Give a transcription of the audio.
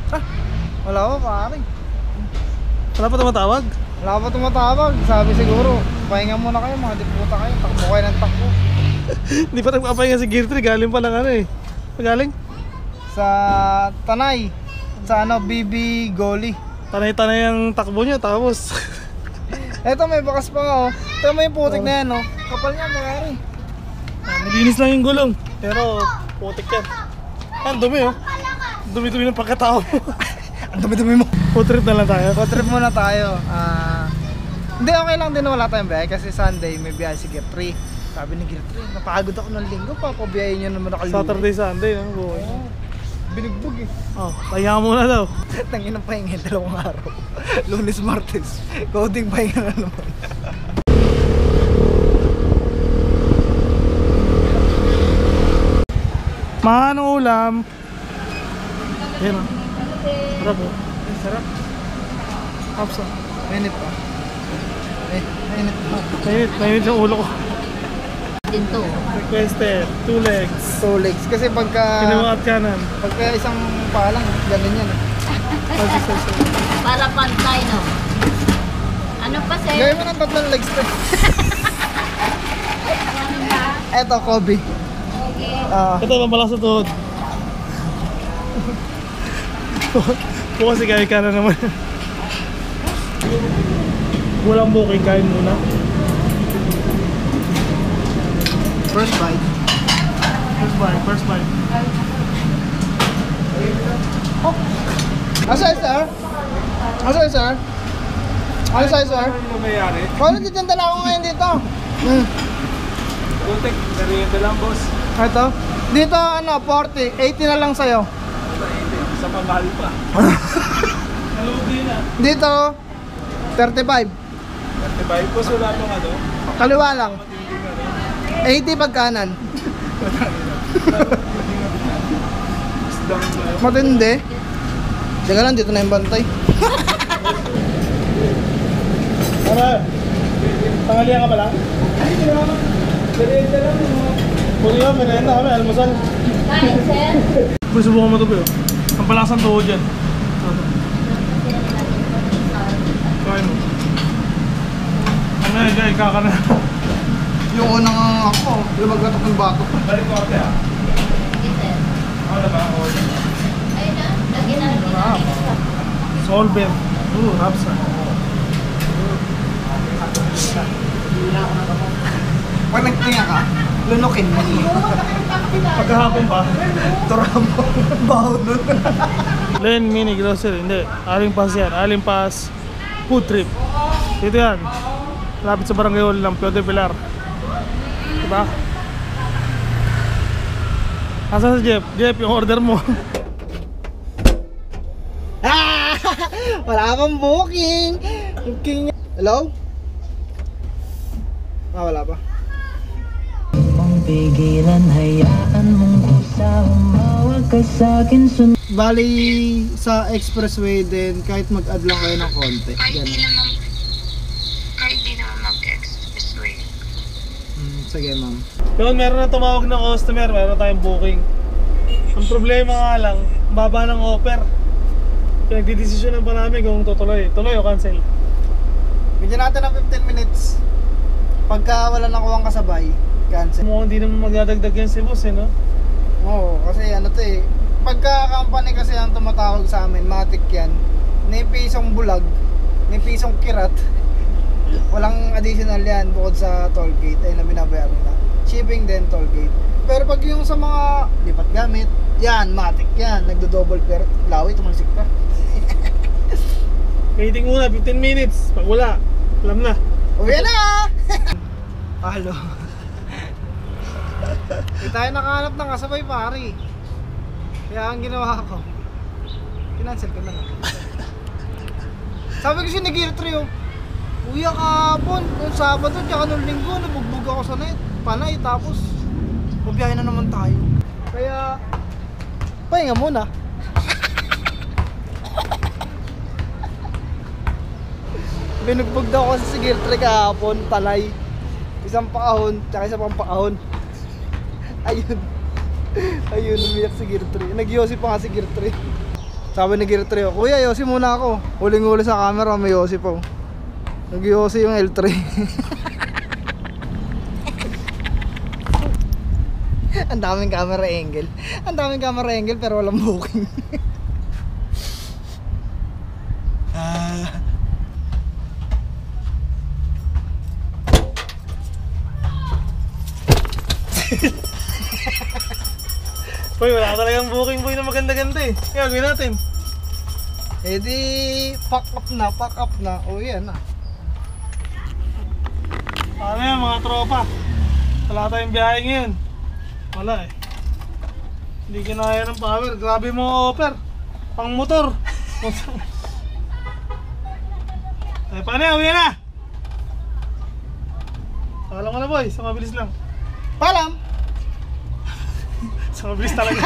Ah, wala pa pare. Wala pa tumatawag? Wala pa tumatawag. Sabi siguro, pahinga muna kayo, mga diputa kayo. Takbo kayo ng takbo. Hindi pa nagpapahinga si Gear 3, galing pa lang ano eh. Galing? Sa Tanay. Sa ano, BB Goli. Tanay-tanay ang takbo niya tapos Eto may bakas pa nga oh. Ito may putik na yan oh. Kapal niya pare. malinis lang yung gulong. Pero putik yan. Ang dumi oh. Dumi-dumi ng pagkatao. Ang dumi-dumi mo. Food trip na lang tayo. Road trip muna tayo. Hindi, okay lang din na wala tayong biyahe kasi Sunday may biyahe si Gear 3. Sabi ni Gear 3, napagod ako ng linggo, papabiyahin niyo naman ako linggo. Saturday, Sunday, no? Oo. Binugbog eh. Oh, pahinga muna daw. Tangin ng pahinga, 2 araw. Lunes, Martes. Coding pahinga na naman. Mahano ulam. Yan oh. Sarap oh. Sarap. Hapsa. Mainit pa. Mainit pa. Mainit yung ulo ko. Dito. Requested, 2 legs. 2 legs. Kasi pagka Kinawa at kanan. isang paa lang, ganun yan eh. Para pantay, no? Ano pa, sir? Gawin mo ng 3 legs pa. Eto, Kobe. Okay. Ito, mabalas sa tuhod. Bukas si ka na naman. Walang booking, kain muna. First bite. First bite. Asa sir? Asa sir? Ano size sir? Ano nangyayari? Kung nagtitinda na ako ngayon dito. Butik, merienda lang boss. Ito. Dito ano, 40. 80 na lang sa'yo. Sa pamahal pa. Nalugi na. Dito, 35. 35 boss, wala pang ano. Kaliwa lang. 80 pagkanan. Isdang na. Matindi. Teka lang, dito na yung bantay. Tama. Tanghalian ka pala? Merienda lang. Puli ka, merenda kami, almusal. Kain, sir. Subukan mo ito ba yun? Ang palasang tuhod dyan. Kain mo. Ano yun, guys, kaka na. Yung unang ako, lumaglatok ng bato. Balik ko ate ah. Sige, sir. Ako na ba? Ako na. Ayun na. Lagyan na lang kita. Solver. Hapsa. Pag nagtinga ka, lunukin mo. Pagkahapon pa. Turamo. Baho nun. Len Mini Grocery. Hindi. Aling Pass yan. Aling Pass Food Trip. Dito yan. Lapit sa Barangay Hall ng Pio de Pilar. Diba? Asa sa Jeff? Jeff, yung order mo. Wala pang booking. Booking. Hello? Wala pa. Mong pigilan, hayaan mong kusa, humawag ka sa'kin, Bali, sa expressway din, kahit mag-add lang kayo ng konti. Kahit di Ganun. naman, kahit di naman mag-expressway. Sige ma'am. Yun, meron na tumawag ng customer. Meron tayong booking. Ang problema nga lang, baba ng offer. Pinagdidesisyonan pa namin kung tutuloy. Tuloy o cancel. Bigyan natin ng 15 minutes. Pagka wala nakuha ang kasabay, cancel. Mukhang hindi naman magdadagdag yan si boss eh, no? Oo, kasi ano to eh. Pagka company kasi ang tumatawag sa amin, matik yan. Ni pisong bulag, ni pisong kirat. Walang additional yan bukod sa toll gate ay na binabayaran nila. Shipping din, toll gate. Pero pag yung sa mga lipat gamit, yan, matik yan. Nagdo-double fare. Lawi, tumalsik pa. Waiting muna, 15 minutes. Pag wala, alam na. Uwi na! Halo. Hindi tayo nakahanap ng kasabay pare. Kaya ang ginawa ko, kinancel ko na nga. Sabi ko si Gear 3 oh, Kuya kahapon, nung Sabado tsaka nung Linggo, nabugbog ako sa panay tapos mabiyahe na naman tayo. Kaya, pahinga muna. Binugbog daw kasi si Gear 3 kahapon, panay. Isang paahon, tsaka isa pang paahon. Ayun. Ayun, umiyak si Gear 3. Nagyosi pa nga si Gear 3. Sabi ni Gear Trio, Kuya, yosi muna ako. Huling-huli sa camera, may yosi pa. Nag-yosi yung L3. Ang daming camera angle. Ang daming camera angle pero walang booking. Boy, wala talagang booking boy na maganda-ganda eh. Kaya gawin natin. Eh di, pack up na. O yan na. Paano yan mga tropa? Wala tayong biyahe ngayon. Wala eh. Hindi kinaya ng power. Grabe mo offer. Pang motor. Ay, paano yan? Uwi na! Alam ko na boy, sa mabilis lang. Paalam! Sa mabilis talaga.